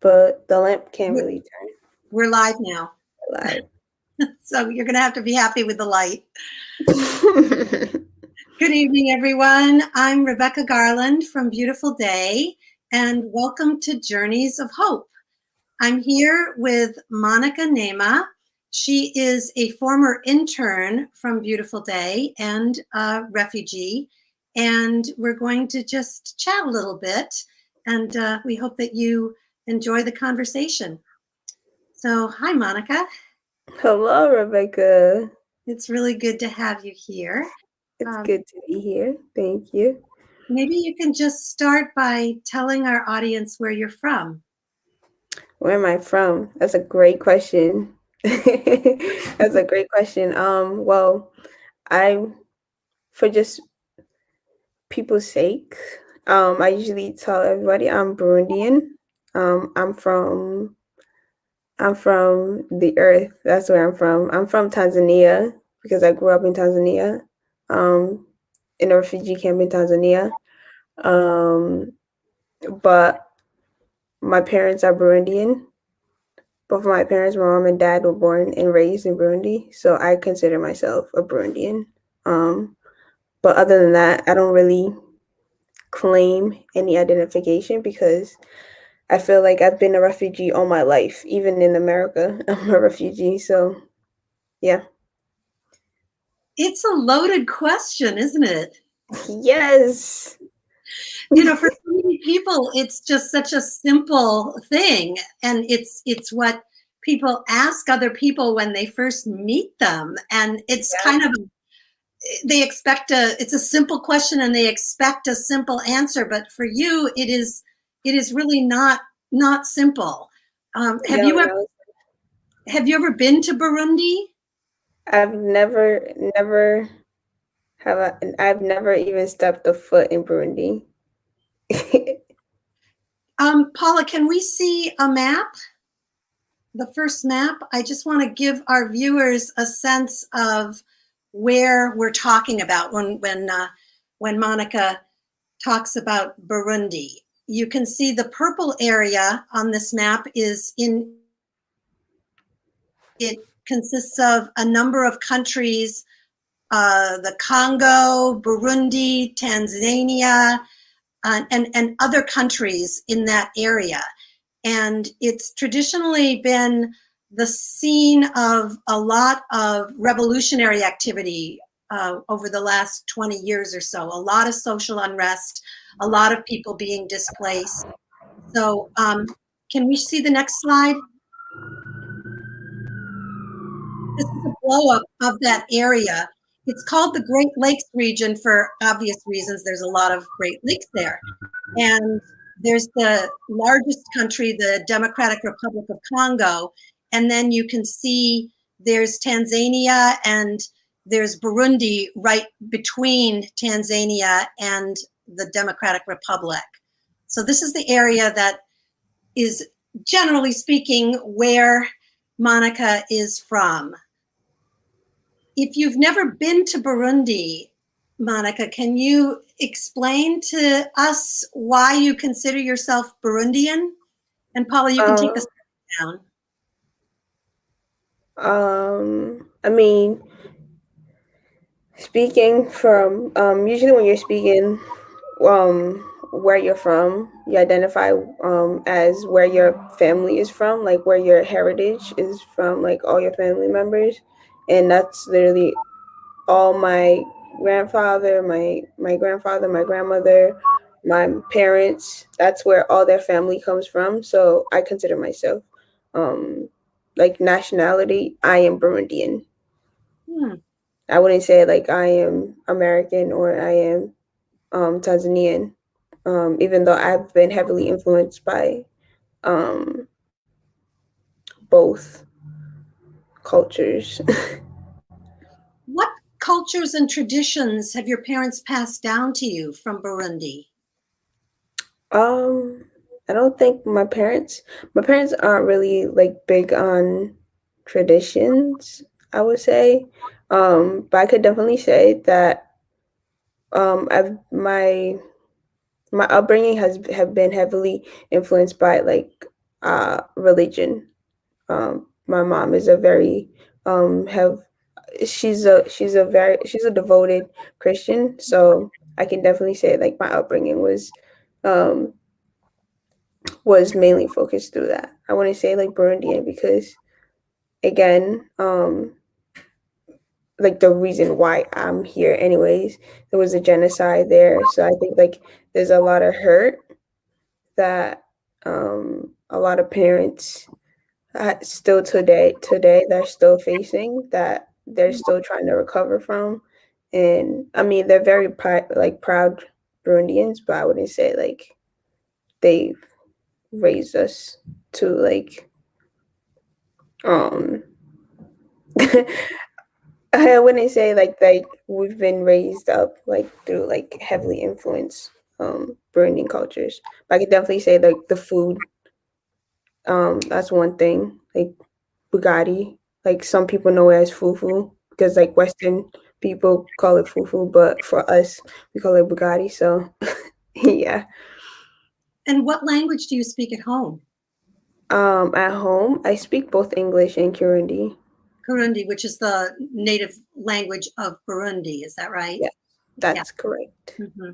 but the lamp can't really turn We're live now. live. So you're going to have to be happy with the light. Good evening, everyone. I'm Rebecca Garland from Beautiful Day, and welcome to Journeys of Hope. I'm here with Monica Neema. She is a former intern from Beautiful Day and a refugee, and we're going to just chat a little bit, and we hope that you enjoy the conversation. So, hi, Monica. Hello, Rebecca. It's really good to have you here. It's good to be here. Thank you. Maybe you can just start by telling our audience where you're from. Where am I from? That's a great question. That's a great question. Well, I, for just people's sake, I usually tell everybody I'm Burundian. Um, I'm from I'm from the earth. That's where I'm from. I'm from Tanzania because I grew up in Tanzania, um, in a refugee camp in Tanzania. Um, but my parents are Burundian. Both of my parents, my mom and dad, were born and raised in Burundi, so I consider myself a Burundian. Um, but other than that, I don't really claim any identification because I feel like I've been a refugee all my life. Even in America, I'm a refugee. So, yeah. It's a loaded question, isn't it? Yes. For so many people, it's just such a simple thing. And it's what people ask other people when they first meet them. And it's kind of, it's a simple question and they expect a simple answer. But for you, it is really not simple. Have you ever, No, have you ever been to Burundi? I've I've never even stepped a foot in Burundi. Paula, can we see a map? The first map? I just want to give our viewers a sense of where we're talking about when Monica talks about Burundi. You can see the purple area on this map it consists of a number of countries, the Congo, Burundi, Tanzania, and other countries in that area. And it's traditionally been the scene of a lot of revolutionary activity over the last 20 years or so. A lot of social unrest, a lot of people being displaced. So can we see the next slide? This is a blow-up of that area. It's called the Great Lakes region for obvious reasons. There's a lot of Great Lakes there. And there's the largest country, the Democratic Republic of Congo. And then you can see there's Tanzania and there's Burundi right between Tanzania and the Democratic Republic. So this is the area that is, generally speaking, where Monica is from. If you've never been to Burundi, Monica, can you explain to us why you consider yourself Burundian? And Paula, you can take us down. I mean, speaking from usually when you're speaking where you're from, you identify as where your family is from, like where your heritage is from, like all your family members, and that's literally all my grandfather, my grandfather, my grandmother, my parents. That's where all their family comes from. So I consider myself like nationality, I am Burundian. I wouldn't say like I am American or I am Tanzanian, even though I've been heavily influenced by um, both cultures. What cultures and traditions have your parents passed down to you from Burundi? um, I don't think my parents aren't really like big on traditions, I would say. But I could definitely say that I've my upbringing has have been heavily influenced by like religion. My mom is a very have she's a devoted Christian, so I can definitely say like my upbringing um was mainly focused through that. I want to say like Burundian because again, like the reason why I'm here anyways, there was a genocide there, so I think like there's a lot of hurt that a lot of parents still today they're still facing that they're still trying to recover from. And I mean they're very proud Burundians, but I wouldn't say like they raised us to like um I wouldn't say like we've been raised up like through like heavily influenced Burundian cultures. But I could definitely say like the food, that's one thing. Like Bugatti. Like some people know it as fufu because like Western people call it fufu, but for us we call it Bugatti. So yeah. And what language do you speak at home? At home I speak both English and Kirundi. Kurundi, which is the native language of Burundi. Is that right? Yeah, Yeah. that's correct. Hmm.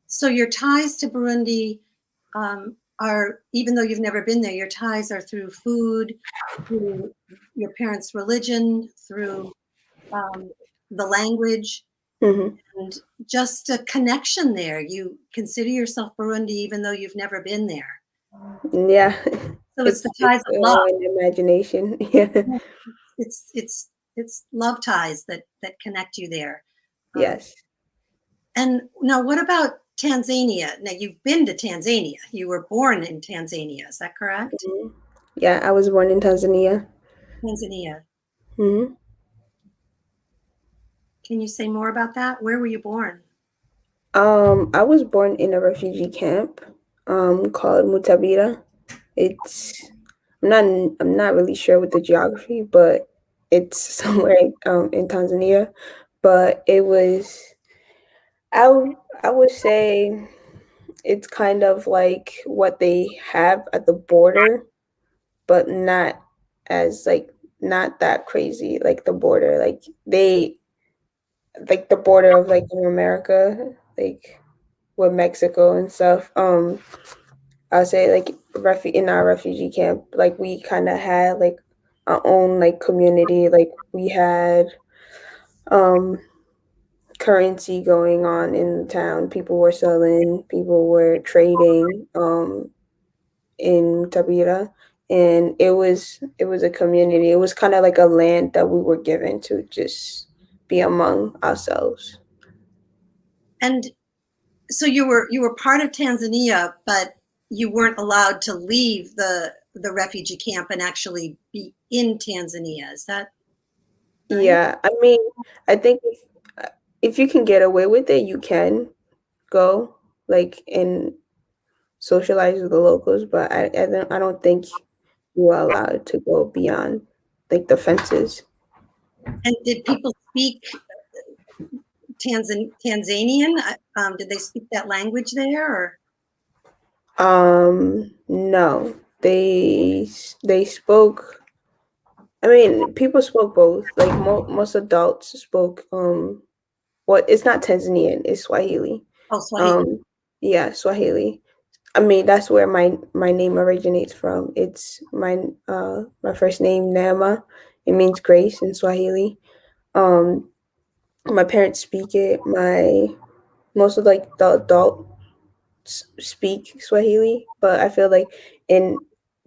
So your ties to Burundi are, even though you've never been there, your ties are through food, through your parents' religion, through um, the language, Hmm. and just a connection there. You consider yourself Burundi even though you've never been there. Yeah. So it's the It's ties of love. an imagination. Yeah. Yeah. It's love ties that connect you there. Um, Yes. and now, what about Tanzania? Now, you've been to Tanzania. You were born in Tanzania. Is that correct? Mhm. Yeah, I was born in Tanzania. Tanzania. Hmm. Can you say more about that? Where were you born? I was born in a refugee camp, called Mutabira. It's I'm not really sure with the geography, but it's somewhere in Tanzania. But it was I would say it's kind of like what they have at the border, but not as like not that crazy like the border. Like the border of like in America, like with Mexico and stuff. I'll say like in our refugee camp, like we kind of had like our own like community. Like we had um currency going on in the town. People were selling, people were trading in Tabira, and it was a community. It was kind of like a land that we were given to just be among ourselves. And so you were part of Tanzania, but you weren't allowed to leave the refugee camp and actually be in Tanzania. Is that right? Yeah, I mean, I think if you can get away with it, you can go like and socialize with the locals, but I don't think you are allowed to go beyond like the fences. And did people speak Tanzanian? Did they speak that language there? Or No, they spoke. I mean, people spoke both. Like most adults spoke. Well, it's not Tanzanian. It's Swahili. oh, Swahili? Um, yeah, Swahili. I mean, that's where my name originates from. It's my first name, Neema. It means grace in Swahili. Um, my parents speak it. My most of like the adults speak Swahili, but I feel like in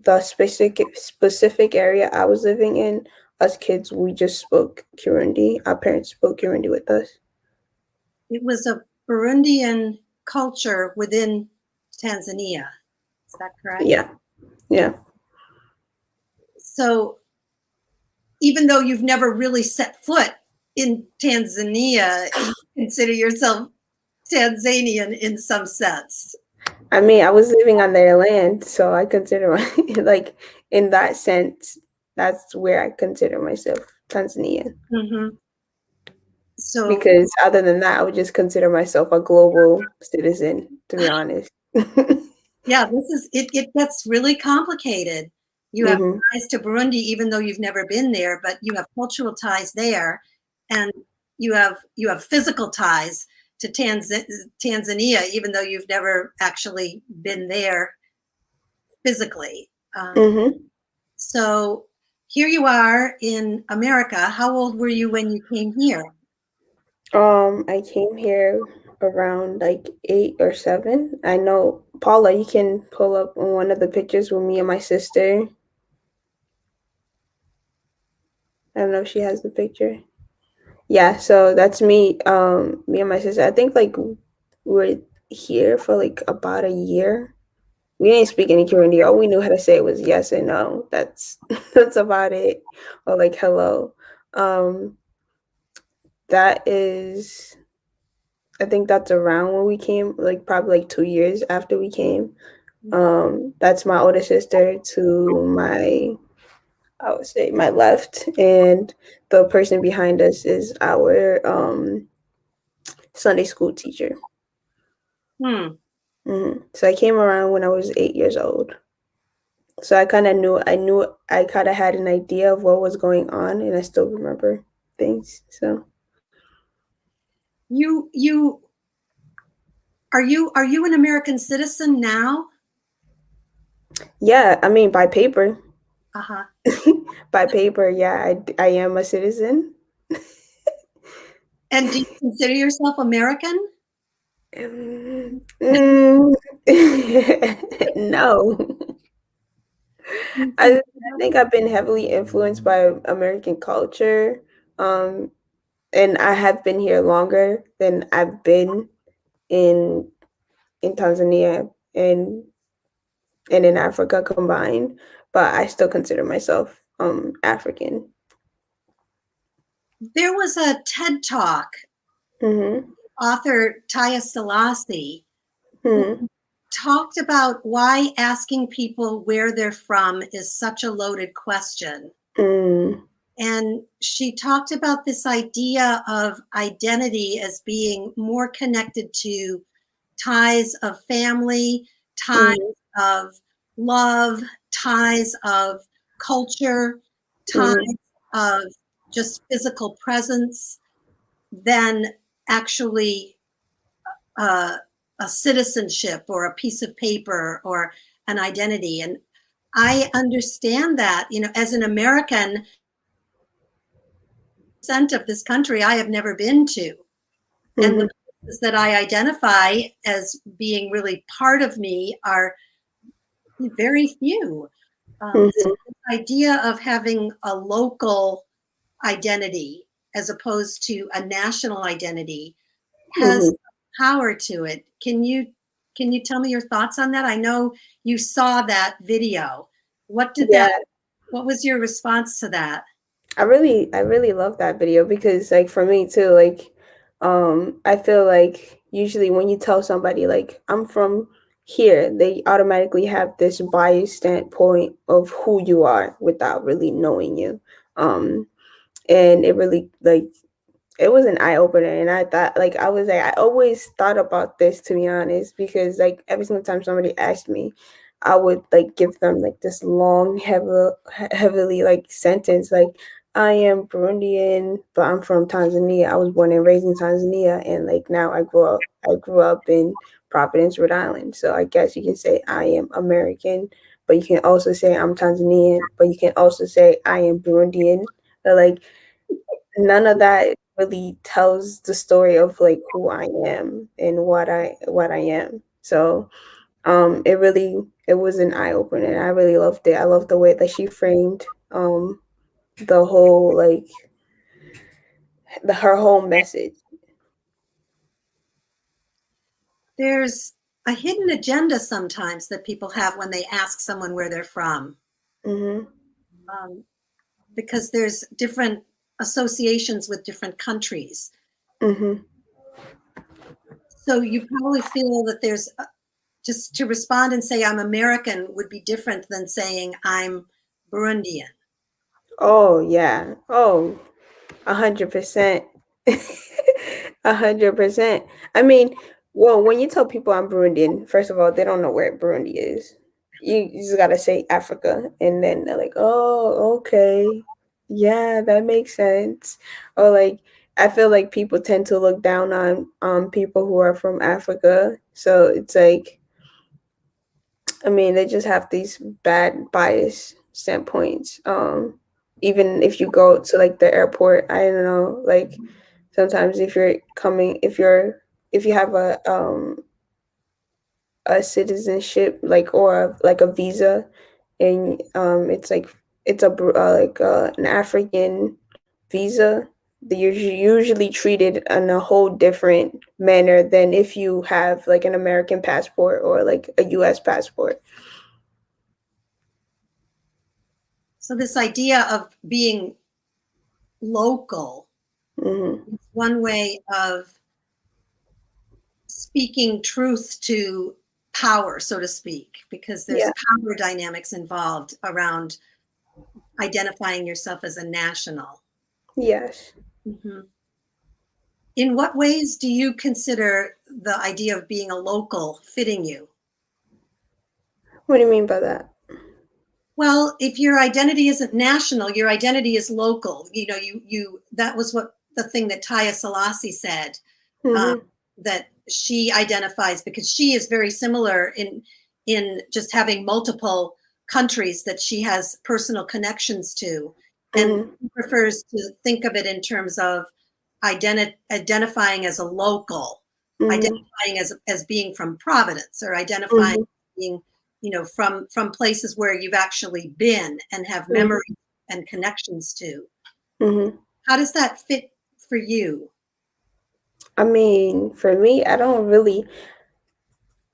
the specific area I was living in, us kids we just spoke Kirundi. Our parents spoke Kirundi with us. It was a Burundian culture within Tanzania. Is that correct? Yeah, yeah. So even though you've never really set foot in Tanzania, you consider yourself Tanzanian in some sense. I mean, I was living on their land, so I consider like in that sense, that's where I consider myself Tanzanian. Hmm. So, Because other than that, I would just consider myself a global citizen, to be honest. Yeah, this is it. It gets really complicated. You have Mhm. ties to Burundi, even though you've never been there, but you have cultural ties there, and you have physical ties to Tanzania, even though you've never actually been there physically. Mhm. So here you are in America. How old were you when you came here? I came here around like 8 or 7. I know Paula, you can pull up one of the pictures with me and my sister. I don't know if she has the picture. Yeah, so that's me, me and my sister. I think like we're here for like about a year. We didn't speak any Kirundi. All we knew how to say was yes and no. That's that's about it. Or like hello. Um, that is, I think that's around when we came, like probably like 2 years after we came. That's my older sister to my, I would say my left, and the person behind us is our Sunday school teacher. Hmm. So I came around when I was 8 years old. So I kind of had an idea of what was going on, and I still remember things. So You are you an American citizen now? yeah, I mean by paper, Uh-huh. by paper, yeah, I am a citizen. And do you consider yourself American? Mm, no, I think I've been heavily influenced by American culture, um, and I have been here longer than I've been in Tanzania and in Africa combined, but I still consider myself African. There was a TED Talk, Mhm. author Taya Selassie, who Mhm. talked about why asking people where they're from is such a loaded question. Mm. And she talked about this idea of identity as being more connected to ties of family, ties Mhm. of love, ties of culture, ties Mhm. of just physical presence than actually uh, a citizenship or a piece of paper or an identity. And I understand that, as an American, percent of this country I have never been to. And the Mhm. places that I identify as being really part of me are very few. So Mhm. this idea of having a local identity as opposed to a national identity has Mhm. power to it. Can you tell me your thoughts on that? I know you saw that video. What did that Yeah. what was your response to that? I really love that video because like for me too, like I feel like usually when you tell somebody like I'm from here, they automatically have this biased standpoint of who you are without really knowing you. Um and it really like it was an eye opener, and I thought like I was like I always thought about this, to be honest, because like every single time somebody asked me, I would like give them like this long heavily like sentence like I am Burundian, but I'm from Tanzania. I was born and raised in Tanzania, and like now I grew up in Providence, Rhode Island. So I guess you can say I am American, but you can also say I'm Tanzanian, but you can also say I am Burundian. But like none of that really tells the story of like who I am and what I am. So it was an eye opener. I really loved it. I loved the way that she framed the whole like her whole message. There's a hidden agenda sometimes that people have when they ask someone where they're from, Mhm. um, because there's different associations with different countries. Mhm. So you probably feel that there's just to respond and say I'm American would be different than saying I'm Burundian. Oh yeah. Oh, 100%. 100%. I mean, Well, when you tell people I'm Burundian, first of all, they don't know where Burundi is. You just gotta say Africa, and then they're like, "Oh, okay, yeah, that makes sense." Or like, I feel like people tend to look down on people who are from Africa, so it's like, I mean, they just have these bad bias standpoints. Even if you go to like the airport, I don't know, like sometimes if you have a citizenship like or like a visa, and it's like it's a an African visa, you're usually treated in a whole different manner than if you have like an American passport or like a US passport. So this idea of being local Hmm. is one way of speaking truth to power, so to speak, because there's Yeah. power dynamics involved around identifying yourself as a national. Yes. Mhm. In what ways do you consider the idea of being a local fitting you? What do you mean by that? Well, if your identity isn't national, your identity is local. You know, you that was what the thing that Taya Selassie said, um, Hmm. that she identifies because she is very similar in just having multiple countries that she has personal connections to, and Hmm. she prefers to think of it in terms of identifying as a local, Hmm. identifying as being from Providence, or identifying Hmm. being, you know, from places where you've actually been and have Hmm. memories and connections to. Hmm. How does that fit for you? I mean, for me, I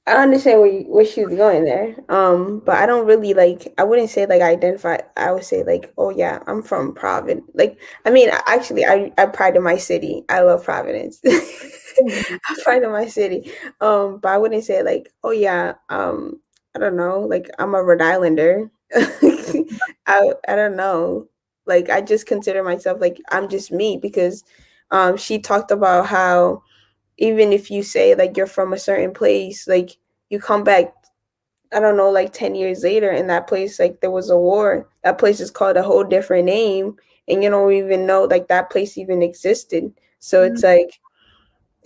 understand where she was going there. But I don't really like. I wouldn't say like identify. I would say like, oh yeah, I'm from Providence. Like, I mean, actually, I pride in my city. I love Providence. Mhm. I pride in my city. But I wouldn't say like, oh yeah, I don't know. Like, I'm a Rhode Islander. I don't know. Like, I just consider myself like I'm just me because, she talked about how even if you say like you're from a certain place, like you come back, I don't know, like 10 years later in that place, like there was a war. That place is called a whole different name, and you don't even know like that place even existed. So it's like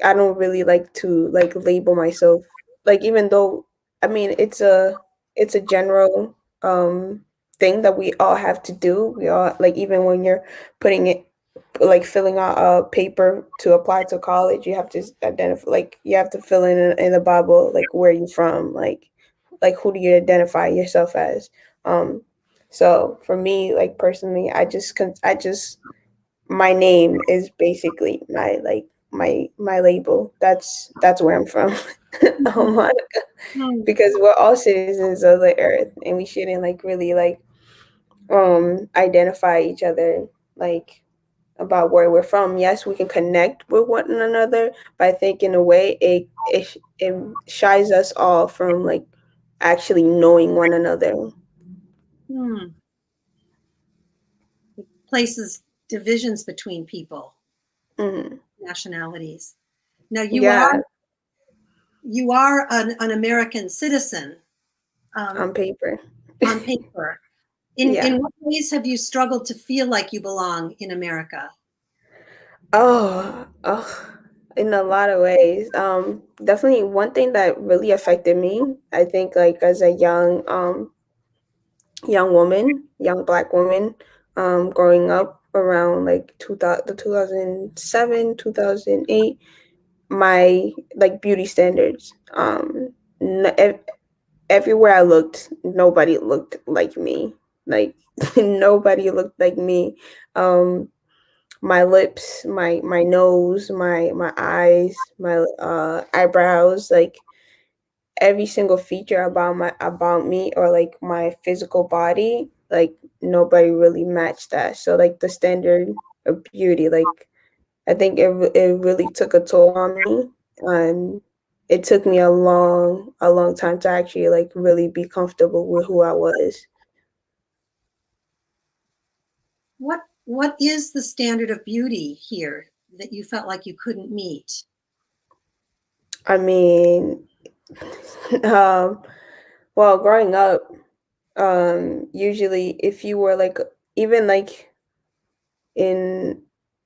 I don't really like to like label myself like even though I mean it's a general thing that we all have to do. We all like even when you're putting it like filling out a paper to apply to college, you have to identify like you have to fill in the bubble like where you from, like who do you identify yourself as. Um so for me like personally I just my name is basically my like my label. That's where I'm from. Mhm. Monica, Mhm. because we're all citizens of the earth, and we shouldn't like really like identify each other like about where we're from. Yes, we can connect with one another, but I think in a way it shies us all from like actually knowing one another. Hmm. It places divisions between people, Hmm. nationalities. Now Yeah, you are an American citizen, um, on paper. on paper. Yeah. In what ways have you struggled to feel like you belong in America? Oh, in a lot of ways. Definitely one thing that really affected me, I think like as a young woman, young black woman, growing up around like 2007, 2008, my like beauty standards. Everywhere I looked, nobody looked like me. Like nobody looked like me. Um my lips, my nose, my eyes, my eyebrows, like every single feature about me or like my physical body, like nobody really matched that. So like the standard of beauty, like I think it really took a toll on me, and it took me a long time to actually like really be comfortable with who I was. What is the standard of beauty here that you felt like you couldn't meet? I mean, um, well, growing up, usually if you were like even like in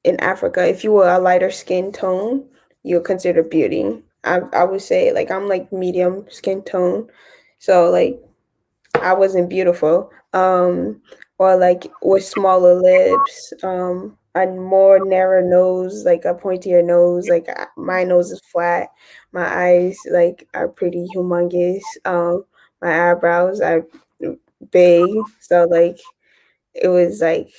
Africa, if you were a lighter skin tone, you're considered beauty. I would say like I'm like medium skin tone, so like I wasn't beautiful. Or like with smaller lips, and more narrow nose, like a pointier nose. Like my nose is flat. My eyes like are pretty humongous. My eyebrows are big. So like it was like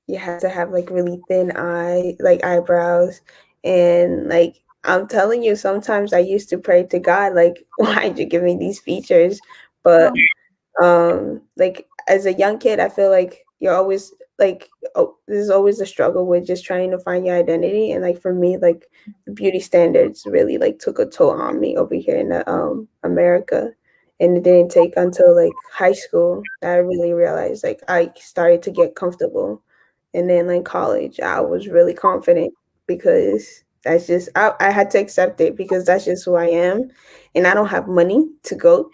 you had to have like really thin eyebrows, and like I'm telling you, sometimes I used to pray to God like, why'd you give me these features? But like as a young kid, I feel like you're always like, oh, there's always a struggle with just trying to find your identity. And like for me, like the beauty standards really like took a toll on me over here in America. And it didn't take until like high school that I really realized like I started to get comfortable. And then like college, I was really confident because that's just I had to accept it because that's just who I am, and I don't have money to go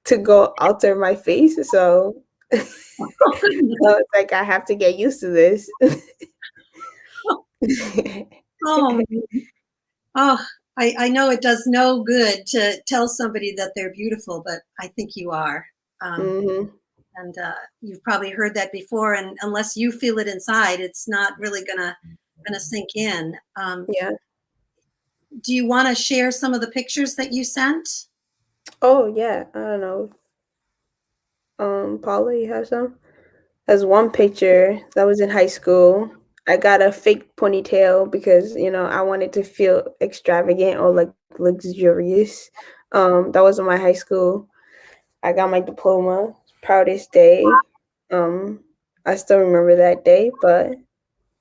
to go alter my face. So, so Oh, goodness. it's like I have to get used to this. Oh, oh, I know it does no good to tell somebody that they're beautiful, but I think you are. Um, hmm and you've probably heard that before. And unless you feel it inside, it's not really gonna sink in. Yeah. Do you want to share some of the pictures that you sent? Oh yeah. I don't know. Paula, you have some? There's one picture that was in high school. I got a fake ponytail because I wanted to feel extravagant or like luxurious. That was in my high school. I got my diploma, proudest day. Um, I still remember that day, but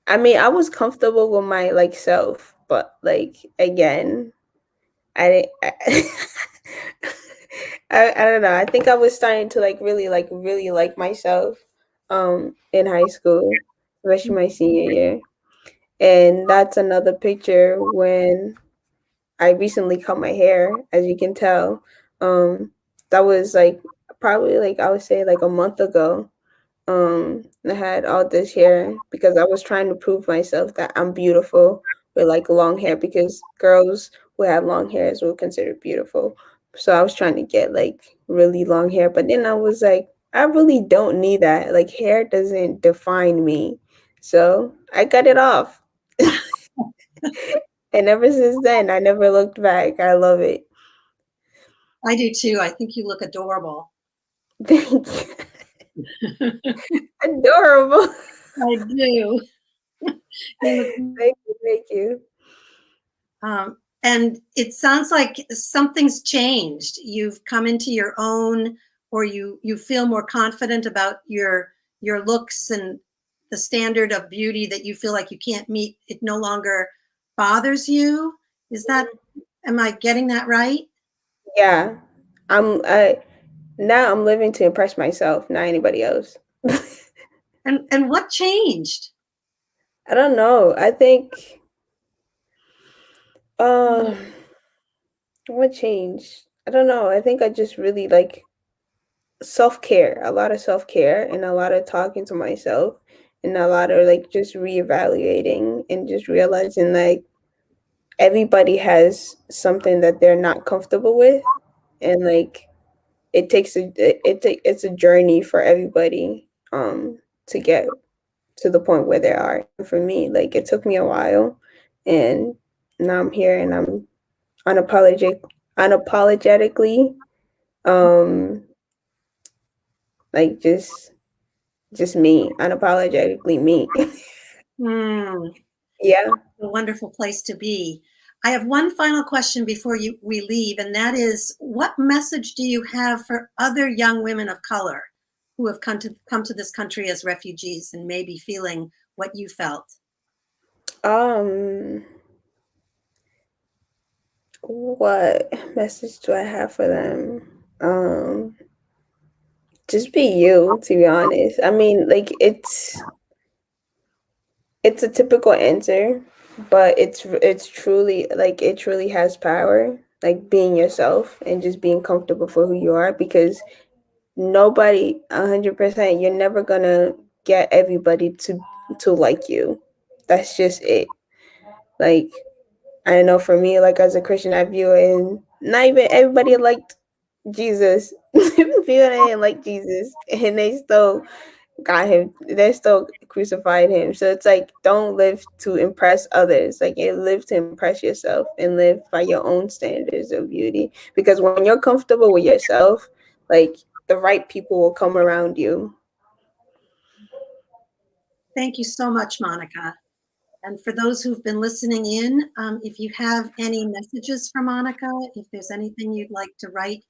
I mean, I was comfortable with my like self, but like again, I didn't. I don't know. I think I was starting to really like myself, in high school, especially my senior year, and that's another picture when I recently cut my hair, as you can tell. That was like probably like I would say like a month ago. I had all this hair because I was trying to prove myself that I'm beautiful with like long hair because girls who have long hairs were considered beautiful. So I was trying to get like really long hair, but then I was like, I really don't need that. Like hair doesn't define me. So I cut it off. And ever since then, I never looked back. I love it. I do too. I think you look adorable. Thank you. Adorable. I do. You look, Thank you. Thank you. and it sounds like something's changed. You've come into your own, or you feel more confident about your looks and the standard of beauty that you feel like you can't meet. It no longer bothers you. Is that, am I getting that right? Yeah. I now I'm living to impress myself, not anybody else. And what changed? I don't know. I think um what changed? I don't know. I think I just really like self-care, a lot of self-care and a lot of talking to myself and a lot of like just reevaluating and just realizing like everybody has something that they're not comfortable with, and like it's a journey for everybody to get to the point where they are. And for me, like it took me a while, and now I'm here and I'm unapologetically um like just me, unapologetically me. Hmm. Yeah. A wonderful place to be. I have one final question before we leave, and that is, what message do you have for other young women of color who have come to this country as refugees and maybe feeling what you felt? um what message do I have for them? Just be you, to be honest. I mean, like it's a typical answer, but it's truly like it truly has power, like being yourself and just being comfortable for who you are, because nobody 100%, you're never gonna get everybody to like you. That's just it. Like, I know for me, like as a Christian, I view it, and not even everybody liked Jesus. People didn't like Jesus, and they still got him. They still crucified him. So it's like, don't live to impress others. Like, you live to impress yourself and live by your own standards of beauty. Because when you're comfortable with yourself, like the right people will come around you. Thank you so much, Monica. And for those who've been listening in, if you have any messages for Monica, if there's anything you'd like to write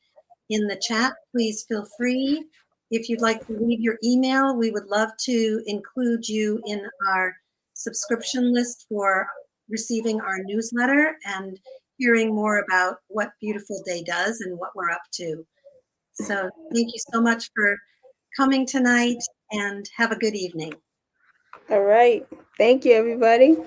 in the chat, please feel free. If you'd like to leave your email, we would love to include you in our subscription list for receiving our newsletter and hearing more about what Beautiful Day does and what we're up to. So thank you so much for coming tonight, and have a good evening. All right. Thank you, everybody.